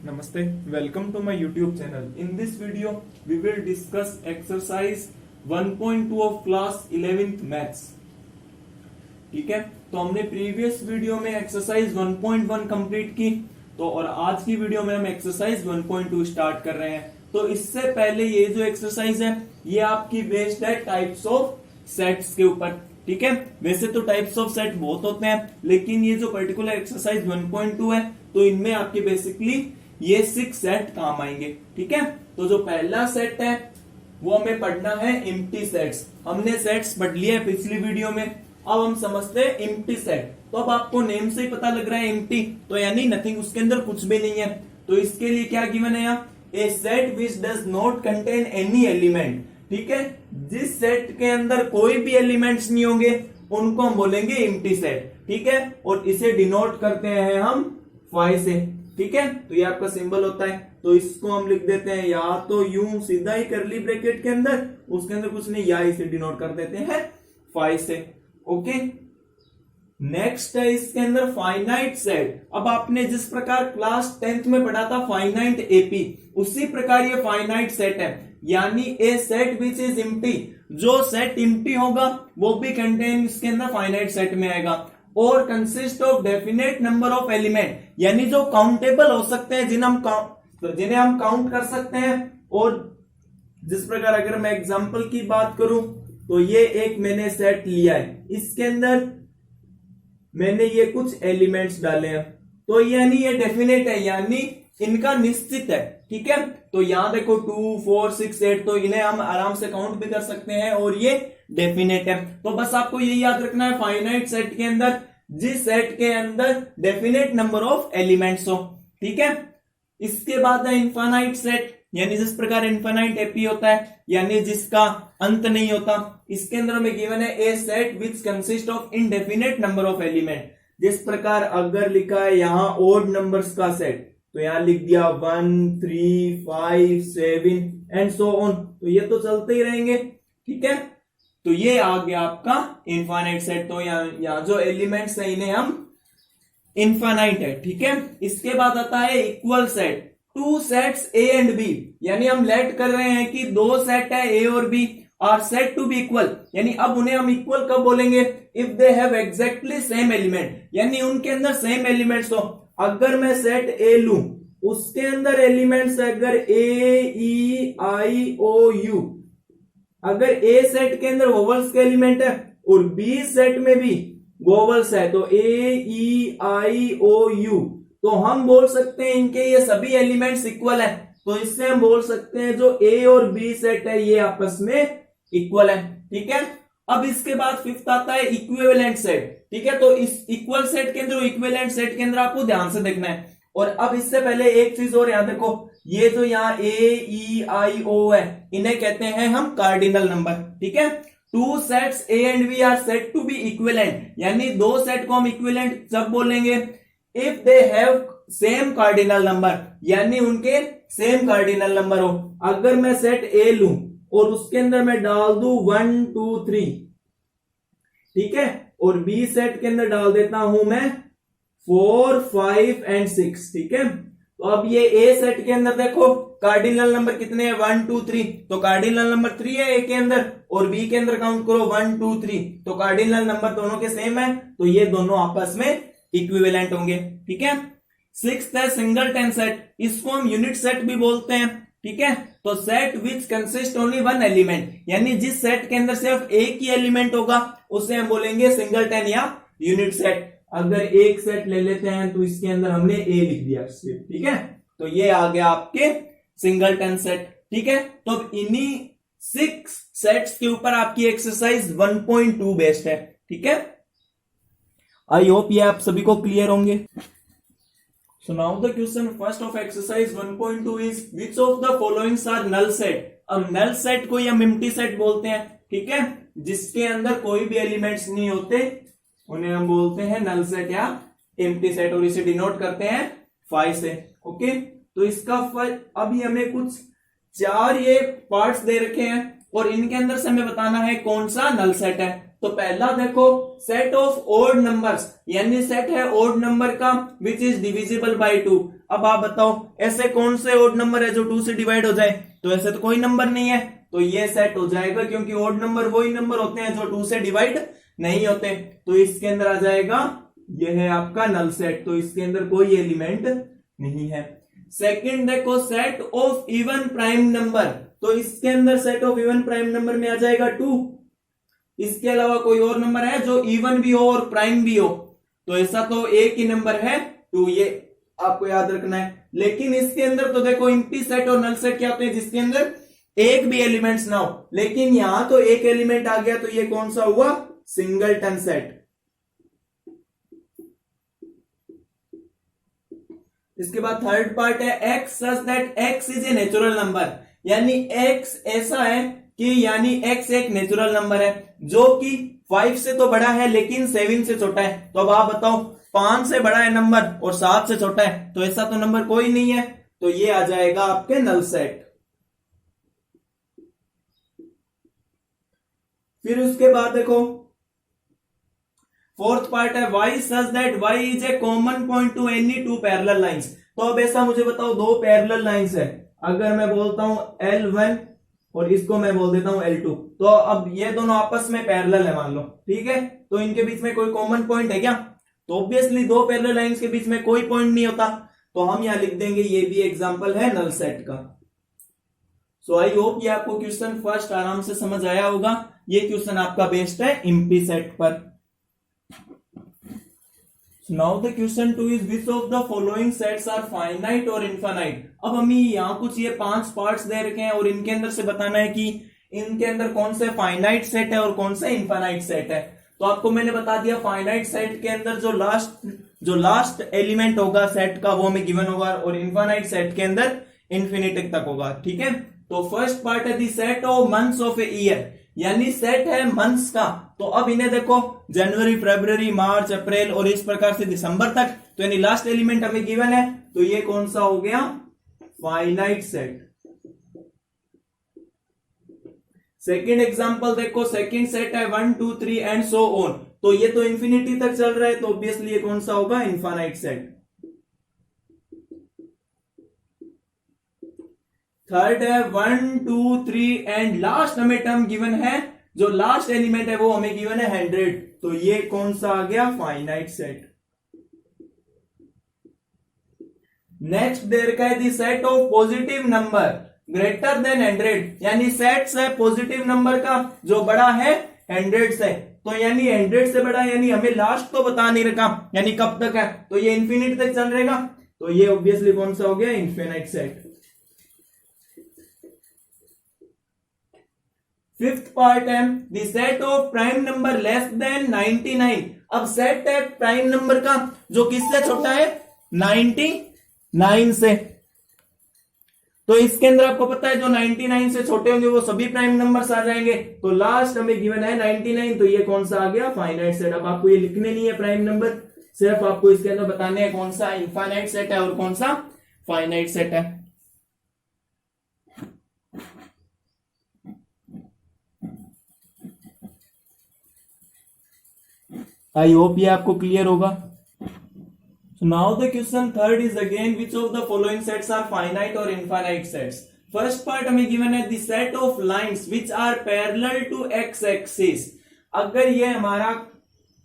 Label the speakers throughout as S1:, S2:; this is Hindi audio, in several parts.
S1: Namaste, welcome to my YouTube channel. In this video, we will discuss exercise 1.2 of class 11th maths. ठीक है, तो हमने प्रीवियस वीडियो में एक्सरसाइज 1.1 कंप्लीट की, तो और आज की वीडियो में हम एक्सरसाइज 1.2 स्टार्ट कर रहे हैं। तो इससे पहले ये जो एक्सरसाइज है ये आपकी बेस्ड है टाइप्स ऑफ सेट्स के ऊपर। ठीक है, वैसे तो टाइप्स ऑफ सेट बहुत होते हैं, लेकिन ये जो पर्टिकुलर एक्सरसाइज 1.2 है तो इनमें आपके बेसिकली ये 6 सेट काम आएंगे। ठीक है, तो जो पहला सेट है वो हमें पढ़ना है एम्प्टी सेट्स। हमने सेट्स पढ़ लिया है पिछली वीडियो में, अब हम समझते हैं एम्प्टी सेट। तो अब आपको नेम से ही पता लग रहा है एम्प्टी, तो यानी नथिंग, उसके अंदर कुछ भी नहीं है। तो इसके लिए क्या गिवन है यहाँ, a set which does not contain any element. ठीक है, जिस सेट के अंदर कोई भी एलिमेंट्स नहीं होंगे उनको हम बोलेंगे एम्प्टी सेट। ठीक है, और इसे डिनोट करते हैं हम फाई से। ठीक है, तो ये आपका सिंबल होता है, तो इसको हम लिख देते हैं या तो यूं सीधा ही करली ब्रैकेट के अंदर, उसके अंदर कुछ नहीं, या इसे डिनोट कर देते हैं फाई से। ओके, नेक्स्ट है इसके अंदर फाइनाइट सेट। अब आपने जिस प्रकार क्लास 10th में पढ़ा था फाइनाइट एपी, उसी प्रकार ये फाइनाइट सेट है, यानी ए सेट विच इज एम्प्टी। जो सेट एम्प्टी होगा वो भी कंटेन इसके अंदर फाइनाइट सेट में आएगा। और consist of definite number of element, यानी जो काउंटेबल हो सकते हैं, जिन्हें हम काउंट कर सकते हैं। और जिस प्रकार अगर मैं एग्जांपल की बात करूं तो ये एक मैंने सेट लिया है, इसके अंदर मैंने ये कुछ एलिमेंट्स डाले हैं, तो यानी ये डेफिनेट है, यानी इनका निश्चित है। ठीक है, तो यहां देखो 2, 4, 6, 8, तो इन्हें हम आराम से काउंट भी कर सकते हैं और ये डेफिनेट है। तो बस आपको ये याद रखना है, फाइनाइट सेट के अंदर जिस सेट के अंदर डेफिनेट नंबर ऑफ एलिमेंट्स हो। ठीक है, इसके बाद है इनफाइनाइट सेट, यानी जिस प्रकार इनफाइनाइट एपी होता है, यानी जिसका अंत नहीं होता। इसके अंदर हमें गिवन है a set which consist of indefinite number of element. जिस प्रकार अगर लिखा है यहां ओड नंबर्स का सेट, तो यहां लिख दिया 1, 3, 5, 7 एंड सो ऑन, तो ये तो चलते ही रहेंगे। ठीक है, तो ये आ गया आपका इनफाइनाइट सेट। तो यहाँ जो एलिमेंट्स है इन्हें हम इनफाइनाइट है। ठीक है, इसके बाद आता है equal set. Two sets A and B, यानी हम लेट कर रहे हैं कि दो सेट है ए और B are set to be equal, यानी अब उन्हें हम इक्वल कब बोलेंगे, if they have exactly same element, यानी उनके अंदर सेम एलिमेंट्स हो। अगर मैं सेट ए लूं, उसके अंदर एलिमेंट्स अगर ए, ई, आई, ओ, यू, अगर ए सेट के अंदर वोवल्स के एलिमेंट है और बी सेट में भी वोवल्स है, तो ए, ई, आई, ओ, यू, तो हम बोल सकते हैं इनके ये सभी एलिमेंट्स इक्वल है। तो इससे हम बोल सकते हैं जो ए और बी सेट है ये आपस में इक्वल है। ठीक है, अब इसके बाद फिफ्थ आता है इक्विवेलेंट सेट। ठीक है, तो इस इक्वल सेट के अंदर, इक्विवेलेंट सेट के अंदर आपको ध्यान से देखना है। और अब इससे पहले एक चीज और याद देखो, ये जो यहाँ ए, ई, आई, ओ है, इन्हें कहते हैं हम कार्डिनल नंबर। ठीक है, two sets A and B are set to be equivalent, यानी दो सेट को हम इक्विवेलेंट जब बोलेंगे if they have same cardinal number, यानी उनके सेम कार्डिनल नंबर हो। अगर मैं सेट ए लूं और उसके अंदर मैं डाल दूं 1, 2, 3, ठीक है, और बी सेट के अंदर डाल देता हूं मैं 4, 5 एंड 6। ठीक है, तो अब ये ए सेट के अंदर देखो कार्डिनल नंबर कितने हैं, 1, 2, 3, तो कार्डिनल नंबर 3 है ए के अंदर, और बी के अंदर काउंट करो 1, 2, 3, तो कार्डिनल नंबर दोनों के सेम है, तो ये दोनों आपस में इक्विवेलेंट होंगे। ठीक है, सिक्स्थ है सिंगलटन सेट, इसको हम यूनिट सेट भी बोलते हैं। ठीक है, तो set which consist only one element, यानी जिस सेट के अंदर सिर्फ एक ही एलिमेंट होगा उसे हम बोलेंगे सिंगलटन या यूनिट सेट। अगर एक सेट ले लेते हैं तो इसके अंदर हमने ए लिख दिया सिर्फ। ठीक है, तो ये आ गया आपके सिंगलटन सेट। ठीक है, तो इन्हीं 6 सेट्स के ऊपर आपकी एक्सरसाइज 1.2 बेस्ड है। ठीक है, आई होप ये आप सभी को क्लियर होंगे। So now the question first of exercise 1.2 is which of the followings are null set। अब null set को हम empty set बोलते हैं। ठीक है, जिसके अंदर कोई भी एलिमेंट्स नहीं होते उन्हें हम बोलते हैं null set या empty set, और इसे डिनोट करते हैं फाई से। ओके, तो इसका अभी हमें कुछ 4 ये पार्ट्स दे रखे हैं और इनके अंदर से हमें बताना है कौन सा null set है। तो पहला देखो सेट ऑफ ओड नंबर्स, यानी सेट है ओड नंबर का विच इज डिविजिबल बाय 2। अब आप बताओ ऐसे कौन से ओड नंबर है जो 2 से डिवाइड हो जाए, तो ऐसे तो कोई नंबर नहीं है, तो ये सेट हो जाएगा, क्योंकि ओड नंबर वही नंबर होते हैं जो 2 से डिवाइड नहीं होते। तो इसके अंदर आ जाएगा, ये है आपका नल सेट, तो इसके अंदर कोई एलिमेंट नहीं है। सेकंड देखो set of even prime number, तो इसके अंदर set of even prime number में आ जाएगा 2। इसके अलावा कोई और नंबर है जो इवन भी हो और प्राइम भी हो, तो ऐसा तो एक ही नंबर है 2, ये आपको याद रखना है। लेकिन इसके अंदर तो देखो एम्प्टी सेट और नल सेट क्या होते हैं, जिसके अंदर एक भी एलिमेंट्स ना हो, लेकिन यहां तो एक एलिमेंट आ गया, तो ये कौन सा हुआ, सिंगलटन सेट। इसके बाद थर्ड पार्ट है x such that x is a natural number, यानी x ऐसा है कि यानी x एक नेचुरल नंबर है जो कि 5 से तो बड़ा है लेकिन 7 से छोटा है। तो अब आप बताओ 5 से बड़ा है नंबर और 7 से छोटा है, तो ऐसा तो नंबर कोई नहीं है, तो ये आ जाएगा आपके नल सेट। फिर उसके बाद देखो फोर्थ पार्ट है y such that y is A common point two any two parallel lines. तो अब ऐसा मुझे बताओ दो पैरेलल लाइंस है, अगर मैं बोलता हूं L1 और इसको मैं बोल देता हूं L2, तो अब ये दोनों आपस में पैरेलल है मान लो, ठीक है, तो इनके बीच में कोई कॉमन पॉइंट है क्या, तो ऑब्वियसली दो पैरेलल लाइंस के बीच में कोई पॉइंट नहीं होता, तो हम यहां लिख देंगे ये भी एग्जांपल है नल सेट का। सो आई होप ये आपको क्वेश्चन फर्स्ट आराम से समझ आया होगा। ये क्वेश्चन आपका बेस्ड है एम्प्टी सेट पर। Now the question 2 is which of the following sets are finite or infinite। अब हमें यहाँ कुछ ये 5 पार्ट्स दे रखे हैं और इनके अंदर से बताना है कि इनके अंदर कौन से फाइनाइट सेट है और कौन से इनफाइनाइट सेट है। तो आपको मैंने बता दिया फाइनाइट सेट के अंदर जो लास्ट एलिमेंट होगा सेट का वो हमें गिवन होगा, और इनफाइनाइट सेट के अंदर इन्फिनिटी तक होगा, ठीक है। तो फर्स्ट पार्ट है the set of months of a year, यानी सेट है मंथ्स का। तो अब इन्हें देखो जनवरी, फरवरी, मार्च, अप्रैल और इस प्रकार से दिसंबर तक, तो यानी लास्ट एलिमेंट हमें गिवन है, तो ये कौन सा हो गया, फाइनाइट सेट। सेकेंड एग्जांपल देखो, सेकेंड सेट है 1 2 3 एंड सो ऑन, तो ये तो इंफिनिटी तक चल रहा है, तो ऑब्वियसली ये कौन सा होगा, इनफाइनाइट सेट। थर्ड है 1 2 3 एंड लास्ट हमें टर्म गिवन है, जो लास्ट एलिमेंट है वो हमें गिवन है 100, तो ये कौन सा आ गया, फाइनाइट सेट। नेक्स्ट दे रखा है the set of positive number greater than 100, यानी सेट्स है पॉजिटिव नंबर का जो बड़ा है 100 से, तो यानी 100 से बड़ा, यानी हमें लास्ट तो बता नहीं रखा, यानी कब तक है, तो ये इंफिनिटी तक चल रहेगा, तो ये ऑब्वियसली कौन सा हो गया, इनफिनिट सेट। फिफ्थ पार्ट है the set of prime number less than 99। अब सेट है प्राइम नंबर का जो किससे छोटा है, 99 से, तो इसके अंदर आपको पता है जो 99 से छोटे होंगे वो सभी प्राइम नंबर्स आ जाएंगे, तो लास्ट हमें गिवन है 99, तो ये कौन सा आ गया, फाइनाइट सेट। अब आपको ये लिखने नहीं है प्राइम नंबर, सिर्फ आपको इसके अंदर बताने हैं कौन सा इनफाइनाइट सेट है और कौन सा फाइनाइट सेट है। आई होप ये आपको क्लियर होगा। So now the question third is again which of the following sets are finite or infinite sets। First part हमें given है the set of lines which are parallel to x axis। अगर ये हमारा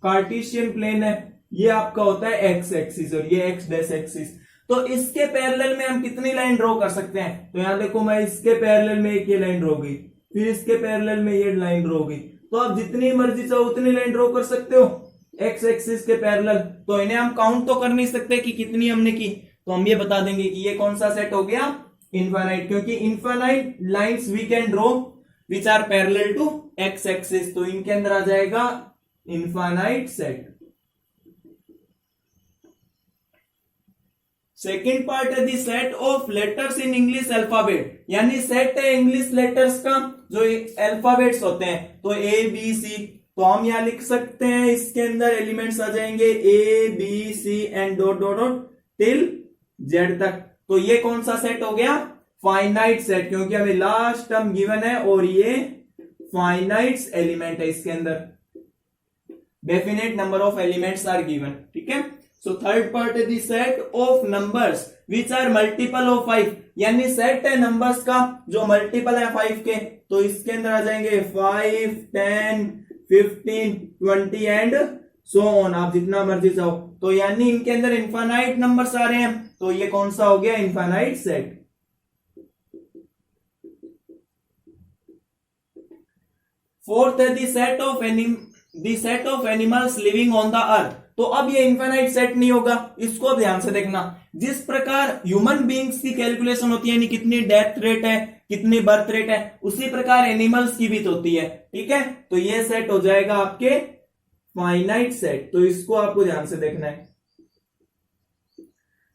S1: कार्टेशियन प्लेन है, ये आपका होता है x एक्सिस और ये x डैश एक्सिस, तो इसके पैरेलल में हम कितनी लाइन ड्रॉ कर सकते हैं, तो यहां देखो मैं इसके पैरेलल में एक ये लाइन ड्रॉ गई, फिर इसके पैरेलल में ये लाइन ड्रॉ गई, तो आप जितनी मर्जी चाहो उतनी लाइन ड्रॉ कर सकते हो एक्स एक्सिस के पैरेलल। तो इन्हें हम काउंट तो कर नहीं सकते कि कितनी हमने की, तो हम ये बता देंगे कि ये कौन सा सेट हो गया, इनफाइनाइट, क्योंकि infinite lines we can draw which are parallel to x axis, तो इनके अंदर आ जाएगा इनफाइनाइट सेट। सेकेंड पार्ट है the set of letters in English alphabet, यानी सेट है इंग्लिश लेटर्स का जो अल्फाबेट्स होते हैं, तो ए बी सी, तो हम यहां लिख सकते हैं इसके अंदर एलिमेंट्स आ जाएंगे A B C and dot dot dot till Z तक, तो ये कौन सा सेट हो गया, फाइनाइट सेट, क्योंकि हमें लास्ट टर्म गिवन है और ये फाइनाइट एलिमेंट है इसके अंदर। Definite number of elements are given, ठीक है। सो थर्ड पार्ट है the set of numbers which are multiple of 5, यानी सेट है नंबर्स का जो मल्टीपल है 5 के, तो इसके अंदर आ जाएंगे 5, 10, 15, 20 एंड सो ऑन, आप जितना मर्जी चाहो। तो यानी इनके अंदर इनफाइनाइट नंबर्स आ रहे हैं, तो ये कौन सा हो गया, इनफाइनाइट सेट। फोर्थ है the set of animals living on the earth. तो अब ये इनफाइनाइट सेट नहीं होगा, इसको अब ध्यान से देखना। जिस प्रकार ह्यूमन बीइंग्स की कैलकुलेशन होती है, यानी कितनी डेथ रेट है, कितनी बर्थ रेट है, उसी प्रकार एनिमल्स की भी तो होती है, ठीक है। तो ये सेट हो जाएगा आपके फाइनाइट सेट, तो इसको आपको ध्यान से देखना है।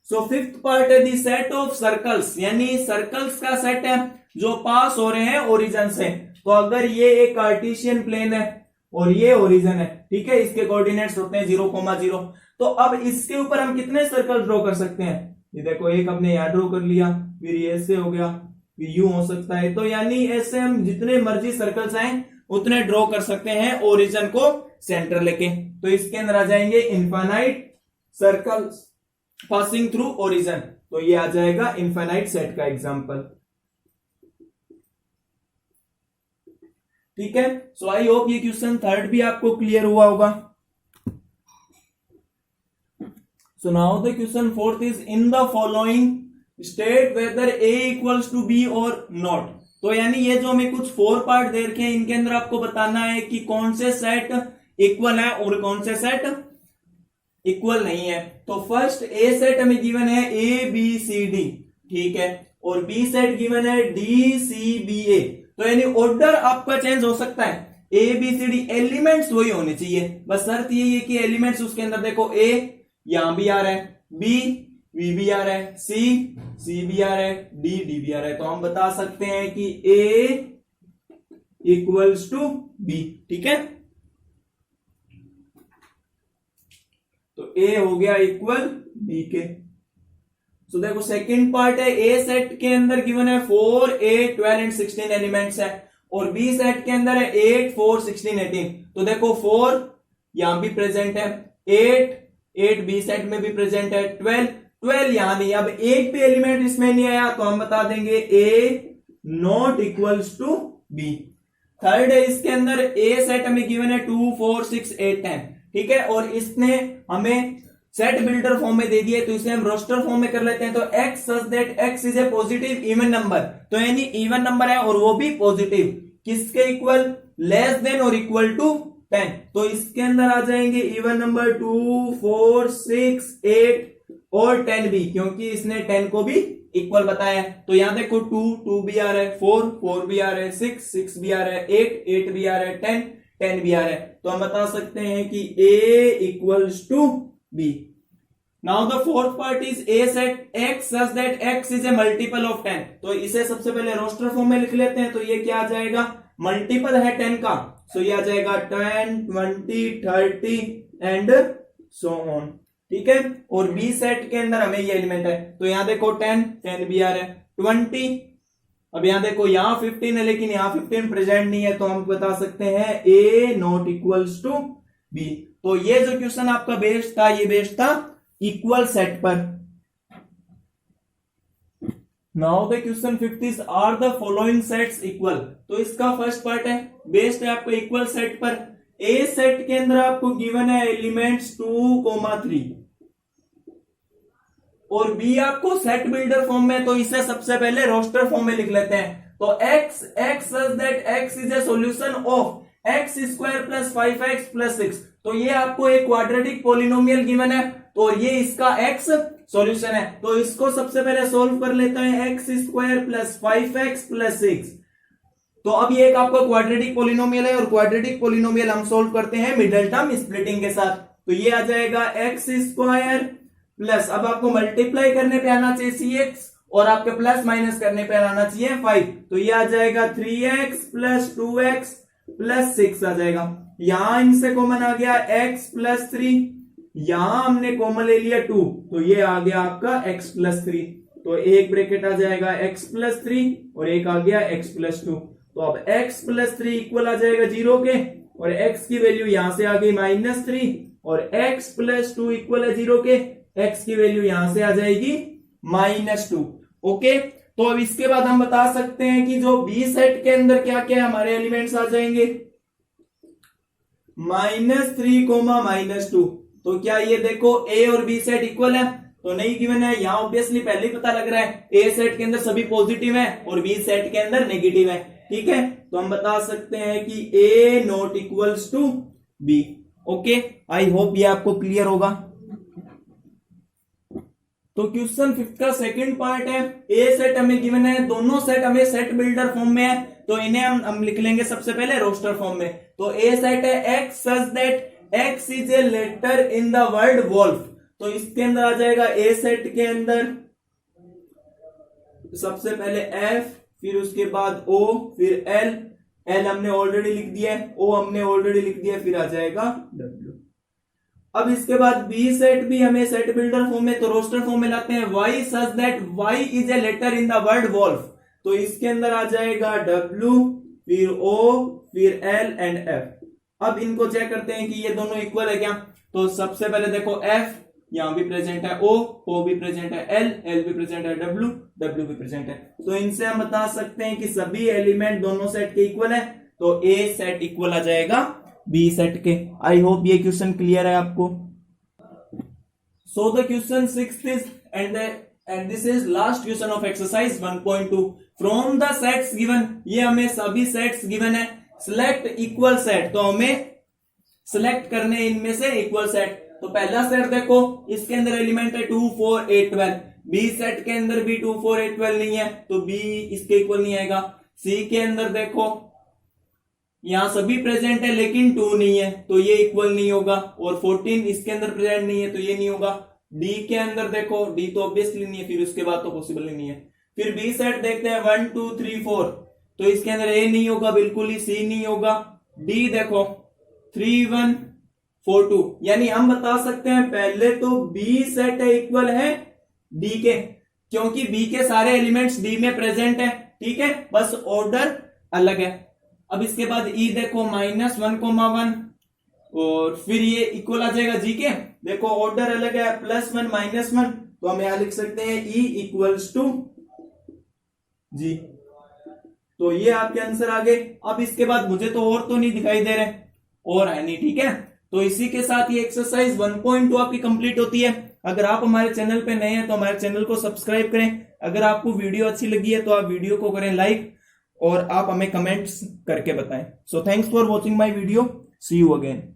S1: सो फिफ्थ पार्ट है द सेट ऑफ सर्कल्स, यानी सर्कल्स का सेट है जो पास हो रहे हैं ओरिजिन से। तो अगर ये एक कार्टेशियन प्लेन है और ये ओरिजिन है, ठीक है, इसके कोऑर्डिनेट्स होते हैं 0,0, तो अब इसके ऊपर हम कितने सर्कल ड्रॉ कर सकते हैं, ये देखो एक अपने यहां ड्रॉ कर लिया, फिर ये ऐसे हो गया, फिर यूं हो सकता है। तो यानी ऐसे हम जितने मर्जी सर्कल्स आए उतने ड्रॉ कर सकते हैं ओरिजिन को सेंटर लेके। तो इसके अंदर आ जाएंगे infinite circles passing through origin, तो ये आ जाएगा इनफाइनाइट सेट का एग्जांपल, ठीक है। सो आई होप ये क्वेश्चन थर्ड भी आपको क्लियर हुआ होगा। So now the question fourth is in the following state whether A equals to B और नॉट। तो यानी ये जो हमें कुछ 4 पार्ट दे रखे हैं, इनके अंदर आपको बताना है कि कौन से सेट इक्वल है और कौन से सेट इक्वल नहीं है। तो फर्स्ट ए सेट हमें गिवन है ए बी सी डी, ठीक है, और बी सेट गिवन है डी सी बी ए। तो यानी ऑर्डर आपका चेंज हो सकता है, A B C D elements वही होने चाहिए, बस शर्त यही है कि एलिमेंट्स उसके अंदर देखो, ए यहां भी आ रहा है, बी भी आ रहा है, सी भी आ रहा है, डी भी आ रहा है। तो हम बता सकते हैं कि ए इक्वल्स टू बी, ठीक है। तो ए हो गया इक्वल बी के। तो देखो सेकंड पार्ट है, ए सेट के अंदर गिवन है 4, 8, 12 एंड 16 एलिमेंट्स है, और बी सेट के अंदर है 8, 4, 16, 18। तो देखो 4 यहां भी प्रेजेंट है, 8 बी सेट में भी प्रेजेंट है, 12 यहां नहीं। अब एक भी एलिमेंट इसमें नहीं आया तो हम बता देंगे A not equals to B. Third है, इसके अंदर ए सेट हमें गिवन है 2, 4, 6, 8, 10, ठीक है, और इसने हमें सेट बिल्डर फॉर्म में दे दिया है, तो इसे हम रोस्टर फॉर्म में कर लेते हैं। तो x such that x is A positive even number, तो यानी इवन नंबर है और वो भी पॉजिटिव, किसके इक्वल, लेस देन और इक्वल टू 10। तो इसके अंदर आ जाएंगे इवन नंबर 2, 4, 6, 8 और 10 भी, क्योंकि इसने 10 को भी इक्वल बताया है। तो यहां देखो 2 भी आ रहा है, 4 भी आ रहा है, 6 भी आ रहा है, 8 भी आ रहा है, 10 भी आ रहा है। तो हम बता सकते हैं कि a equals to b। Now the fourth part is a set x such that x is a multiple of 10। तो इसे सबसे पहले रोस्टर फॉर्म में लिख लेते हैं। तो ये क्या आ जाएगा, मल्टीपल है 10 का, सो ये आ जाएगा 10, 20, 30 एंड सो ऑन, ठीक है। और बी सेट के अंदर हमें ये एलिमेंट है, तो यहां देखो 10 भी आ रहा है, 20, अब यहां देखो यहां 15 है लेकिन यहां 15 प्रेजेंट नहीं है, तो हम बता सकते हैं a not equals to b। तो ये जो क्वेश्चन आपका बेस्ड था, ये बेस्ड था इक्वल सेट पर। Now the question 5 is are the following sets equal. तो इसका फर्स्ट पार्ट है, बेस्ड है आपको इक्वल सेट पर। ए सेट के अंदर आपको गिवन है एलिमेंट्स 2, 3 और बी आपको सेट बिल्डर फॉर्म में, तो इसे सबसे पहले रोस्टर फॉर्म में लिख लेते हैं। तो x such that x is A solution of x square plus 5x plus 6। तो ये आपको एक क्वाड्रेटिक पॉलिनोमियल गिवन है, तो ये इसका x सॉल्यूशन है। तो इसको सबसे पहले सोल्व कर लेते हैं, x square plus 5x plus 6। तो अब ये एक आपका क्वाड्रेटिक पॉलिनोमियल है, और क्वाड्रेटिक पॉलिनोमियल हम सोल्व करते हैं मिडिल टर्म स्प्लिटिंग के साथ। तो ये आ जाएगा x स्क्वायर प्लस, अब आपको मल्टीप्लाई करने पे आना चाहिए cx, और आपके प्लस माइनस करने पे आना चाहिए 5। तो ये आ जाएगा 3x प्लस 2x प्लस 6 आ जाएगा। यहां इनसे कॉमन आ गया x प्लस 3, यहां हमने कॉमन ले लिया 2, तो ये आ गया आपका x प्लस 3। तो एक ब्रैकेट आ जाएगा x प्लस 3 और एक आ गया x प्लस 2। तो अब x प्लस 3 इक्वल आ जाएगा 0 के, और x की वैल्यू यहां से आ गई -3 और x + 2 इक्वल है 0 के, x की वैल्यू यहां से आ जाएगी -2। ओके, तो अब इसके बाद हम बता सकते हैं कि जो बी सेट के अंदर क्या क्या हमारे एलिमेंट्स आ जाएंगे, -3, -2। तो क्या ये देखो a और b सेट इक्वल है, तो नहीं गिवन है, यहां ऑब्वियसली पहले ही पता लग रहा है a सेट के अंदर सभी पॉजिटिव है और b सेट के अंदर नेगेटिव है। ठीक है, तो हम बता सकते हैं कि a not equals to b। Okay, I hope ये आपको क्लियर होगा। तो क्वेश्चन 5 का सेकंड पार्ट है, ए सेट हमें गिवन है, दोनों सेट हमें सेट बिल्डर फॉर्म में है, तो इन्हें हम लिख लेंगे सबसे पहले रोस्टर फॉर्म में। तो ए सेट है x such that x is a letter in the word wolf, तो इसके अंदर आ जाएगा ए सेट के अंदर सबसे पहले f, फिर उसके बाद o, फिर l हमने ऑलरेडी लिख दिया है, o हमने ऑलरेडी लिख दिया है, फिर आ जाएगा w। अब इसके बाद बी सेट भी हमें सेट बिल्डर फॉर्म में, तो रोस्टर फॉर्म में लाते हैं y such that y is a letter in the word wolf, तो इसके अंदर आ जाएगा w, फिर o, फिर l एंड f। अब इनको चेक करते हैं कि ये दोनों इक्वल है क्या, तो सबसे पहले देखो f यहां भी प्रेजेंट है, o भी प्रेजेंट है, l भी प्रेजेंट है, w भी प्रेजेंट है, तो इनसे हम बता सकते हैं कि सभी एलिमेंट दोनों सेट के इक्वल है, तो a सेट इक्वल आ जाएगा बी सेट के। आई होप ये क्वेश्चन क्लियर है आपको। So the question 6 is and this is last question of exercise 1.2 from the sets given, ये हमें सभी सेट्स गिवन है, सिलेक्ट इक्वल सेट, तो हमें सिलेक्ट करने इनमें से इक्वल सेट। तो पहला सेट देखो, इसके अंदर एलिमेंट है 2 4 8 12, बी सेट के अंदर भी 2 4 8 12 नहीं है, तो बी इसके इक्वल नहीं आएगा। सी के अंदर देखो यहां सभी प्रेजेंट है लेकिन 2 नहीं है, तो ये इक्वल नहीं होगा, और 14 इसके अंदर प्रेजेंट नहीं है, तो ये नहीं होगा। डी के अंदर देखो, डी तो ऑब्वियसली नहीं है, फिर उसके बाद तो पॉसिबल ही नहीं है। फिर बी सेट देखते हैं 1 2 3 4, तो इसके अंदर ए नहीं होगा बिल्कुल ही, सी नहीं होगा, डी देखो 3 1 4 2, यानी हम बता सकते हैं पहले तो बी सेट इक्वल है डी के, क्योंकि बी के सारे एलिमेंट्स डी में प्रेजेंट है। ठीक है, बस ऑर्डर अलग है। अब इसके बाद ई देखो -1, और फिर ये इक्वल आ जाएगा जी के, देखो ऑर्डर अलग है, +1 -1, तो हम यहां लिख सकते हैं ई इक्वल्स टू जी। तो ये आपके आंसर आ गए। अब इसके बाद मुझे तो और तो नहीं दिखाई दे रहे, और है नहीं। ठीक है, तो इसी के साथ ये एक्सरसाइज 1.2 आपकी कंप्लीट होती है। अगर आप हमारे चैनल पे नए हैं तो हमारे चैनल को सब्सक्राइब करें। अगर आपको वीडियो अच्छी लगी है तो आप वीडियो को करें लाइक, और आप हमें कमेंट्स करके बताएं। So thanks for watching my video, see you again.